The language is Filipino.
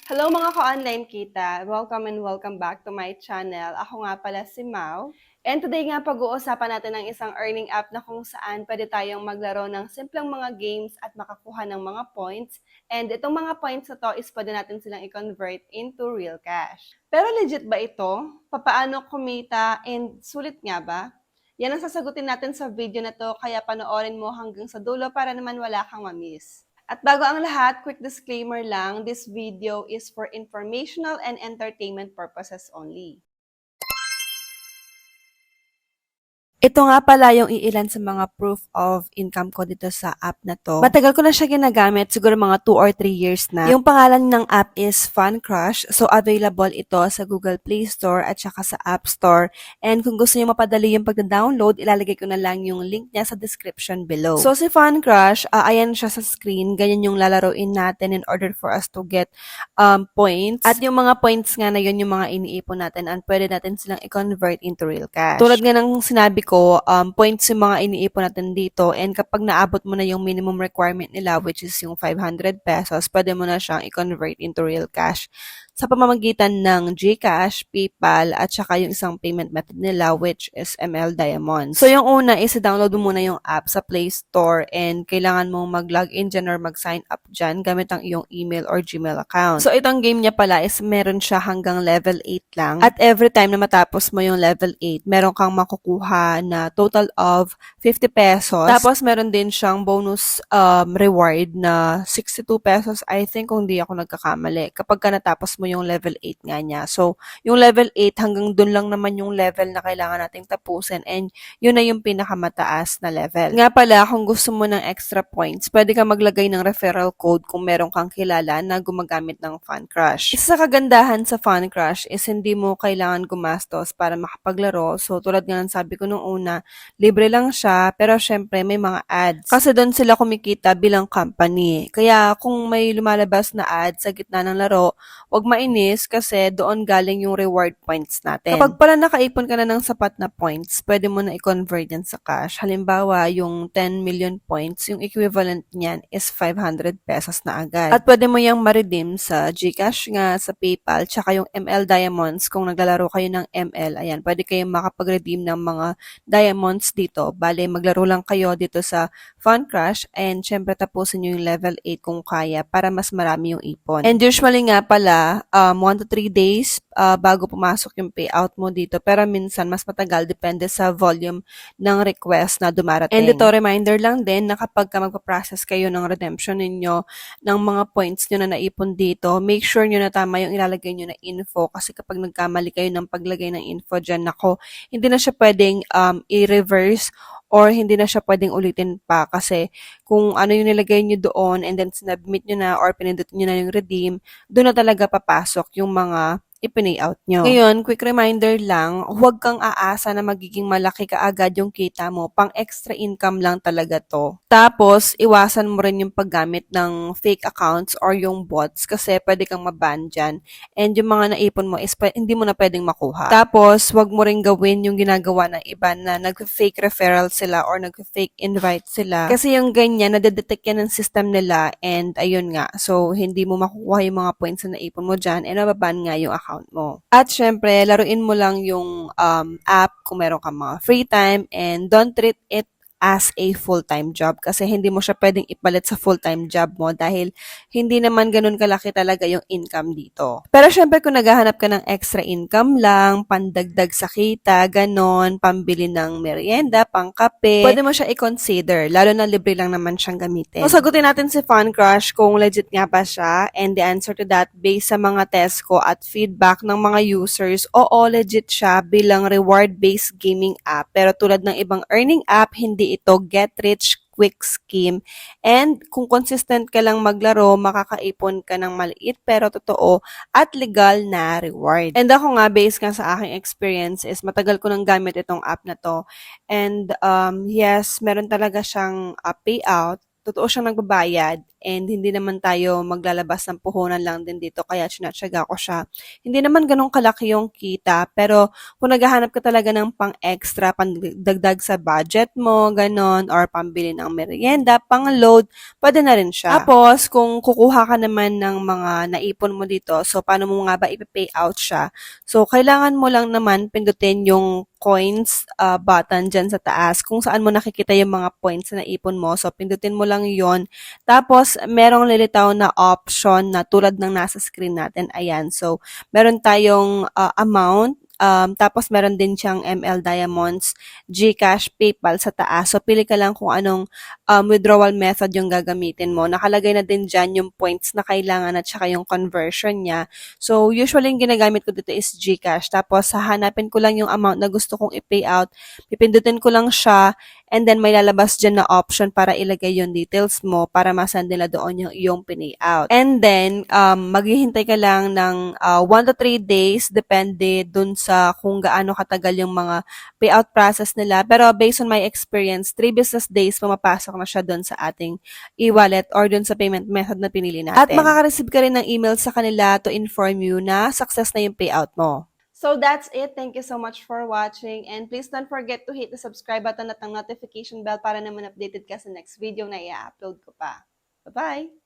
Hello mga ka-online kita! Welcome and welcome back to my channel. Ako nga pala si Mau. And today nga pag-uusapan natin ng isang earning app na kung saan pwede tayong maglaro ng simpleng mga games at makakuha ng mga points. And itong mga points na to is pwede natin silang i-convert into real cash. Pero legit ba ito? Papaano kumita and sulit nga ba? Yan ang sasagutin natin sa video na to, kaya panoorin mo hanggang sa dulo para naman wala kang ma-miss. At bago ang lahat, quick disclaimer lang, this video is for informational and entertainment purposes only. Ito nga pala yung iilan sa mga proof of income ko dito sa app na to. Matagal ko na siya ginagamit, siguro mga 2 or 3 years na. Yung pangalan ng app is Fun Crush. So, available ito sa Google Play Store at saka sa App Store. And kung gusto niyo mapadali yung pagda-download, ilalagay ko na lang yung link niya sa description below. So, si Fun Crush, ayan siya sa screen. Ganyan yung lalaroin natin in order for us to get points. At yung mga points nga na yun, yung mga iniipon natin, and pwede natin silang i-convert into real cash. Tulad nga ng sinabi ko, points yung mga iniipon natin dito, and kapag naabot mo na yung minimum requirement nila, which is yung 500 pesos, pwede mo na siyang i-convert into real cash sa pamamagitan ng GCash, PayPal, at saka yung isang payment method nila, which is ML Diamonds. So, yung una is download mo muna yung app sa Play Store, and kailangan mong mag-login dyan or mag-sign up dyan gamit ang iyong email or Gmail account. So, itong game niya pala is meron siya hanggang level 8 lang. At every time na matapos mo yung level 8, meron kang makukuha na total of 50 pesos. Tapos, meron din siyang bonus reward na 62 pesos, I think, kung di ako nagkakamali, kapag ka natapos mo yung level 8 nga niya. So, yung level 8, hanggang dun lang naman yung level na kailangan nating tapusin, and yun na yung pinakamataas na level. Nga pala, kung gusto mo ng extra points, pwede ka maglagay ng referral code kung meron kang kilala na gumagamit ng Fun Crush. Isa sa kagandahan sa Fun Crush is hindi mo kailangan gumastos para makapaglaro. So, tulad nga ng sabi ko nung una, libre lang siya, pero syempre may mga ads. Kasi doon sila kumikita bilang company. Kaya kung may lumalabas na ads sa gitna ng laro, wag mainis kasi doon galing yung reward points natin. Kapag pala nakaipon ka na ng sapat na points, pwede mo na i-convert yan sa cash. Halimbawa, yung 10 million points, yung equivalent niyan is 500 pesos na agad. At pwede mo yung ma-redeem sa GCash nga, sa PayPal, tsaka yung ML Diamonds. Kung naglalaro kayo ng ML, ayan, pwede kayong makapag-redeem ng mga diamonds dito. Bale, maglaro lang kayo dito sa Fun Crush, and syempre tapusin nyo yung level 8 kung kaya para mas marami yung ipon. And usually nga pala, 1 to 3 days bago pumasok yung payout mo dito. Pero minsan, mas matagal, depende sa volume ng request na dumarating. And ito, reminder lang din na kapag ka magpa-process kayo ng redemption ninyo, ng mga points nyo na naipon dito, make sure nyo na tama yung ilalagay nyo na info. Kasi kapag nagkamali kayo ng paglagay ng info dyan, nako, hindi na siya pwedeng i-reverse or hindi na siya pwedeng ulitin pa, kasi kung ano yung nilagay nyo doon and then sinubmit nyo na or pinindot nyo na yung redeem, doon na talaga papasok yung mga i-pay-out nyo. Ngayon, quick reminder lang, huwag kang aasa na magiging malaki kaagad yung kita mo. Pang extra income lang talaga to. Tapos, iwasan mo rin yung paggamit ng fake accounts or yung bots, kasi pwede kang maban dyan. And yung mga naipon mo is hindi mo na pwedeng makuha. Tapos, huwag mo rin gawin yung ginagawa ng iba na nag-fake referral sila or nag-fake invite sila. Kasi yung ganyan, nadedetect yan ng system nila, and ayun nga. So, hindi mo makukuha yung mga points na naipon mo dyan, and mababan nga yung account mo. At syempre, laruin mo lang yung app kung meron kang mga free time, and don't treat it as a full-time job, kasi hindi mo siya pwedeng ipalit sa full-time job mo dahil hindi naman ganun kalaki talaga yung income dito. Pero syempre, kung naghahanap ka ng extra income lang, pandagdag sa kita, ganon, pambili ng merienda, pangkape, pwede mo siya i-consider, lalo na libre lang naman siyang gamitin. So, sagutin natin si Fun Crush kung legit nga ba siya, and the answer to that, based sa mga test ko at feedback ng mga users, oo, legit siya bilang reward-based gaming app. Pero tulad ng ibang earning app, hindi ito get-rich-quick scheme. And kung consistent ka lang maglaro, makakaipon ka ng maliit pero totoo at legal na reward. And ako nga, based nga sa aking experience, is matagal ko nang gamit itong app na to. And yes, meron talaga siyang payout. totoo siyang nagbabayad and hindi naman tayo maglalabas ng puhunan lang din dito kaya tsinatsaga ko siya. Hindi naman ganun kalaki yung kita pero kung naghahanap ka talaga ng pang-extra, pandagdag sa budget mo, ganon, or pambili ng merienda, pang-load, pwede na rin siya. Tapos, kung kukuha ka naman ng mga naipon mo dito, so paano mo nga ba ipipay out siya? So, kailangan mo lang naman pindutin yung coins button dyan sa taas kung saan mo nakikita yung mga points na naipon mo. So, pindutin mo lang yon. Tapos, merong lilitaw na option na tulad ng nasa screen natin. Ayan. So, meron tayong amount. Tapos, meron din siyang ML Diamonds, GCash, PayPal sa taas. So, pili ka lang kung anong withdrawal method yung gagamitin mo. Nakalagay na din dyan yung points na kailangan at saka yung conversion niya. So, usually yung ginagamit ko dito is GCash. Tapos, hahanapin ko lang yung amount na gusto kong i-pay out. Pipindutin ko lang siya and then may lalabas dyan na option para ilagay yung details mo para masend nila doon yung iyong pinay out. And then, maghihintay ka lang ng 1 to 3 days depende dun sa kung gaano katagal yung mga payout process nila. Pero based on my experience, 3 business days pumapasok na siya dun sa ating e-wallet or dun sa payment method na pinili natin. At makaka-receive ka rin ng email sa kanila to inform you na success na yung payout mo. So that's it. Thank you so much for watching. And please don't forget to hit the subscribe button at ang notification bell para naman updated ka sa next video na i-upload ko pa. Bye-bye!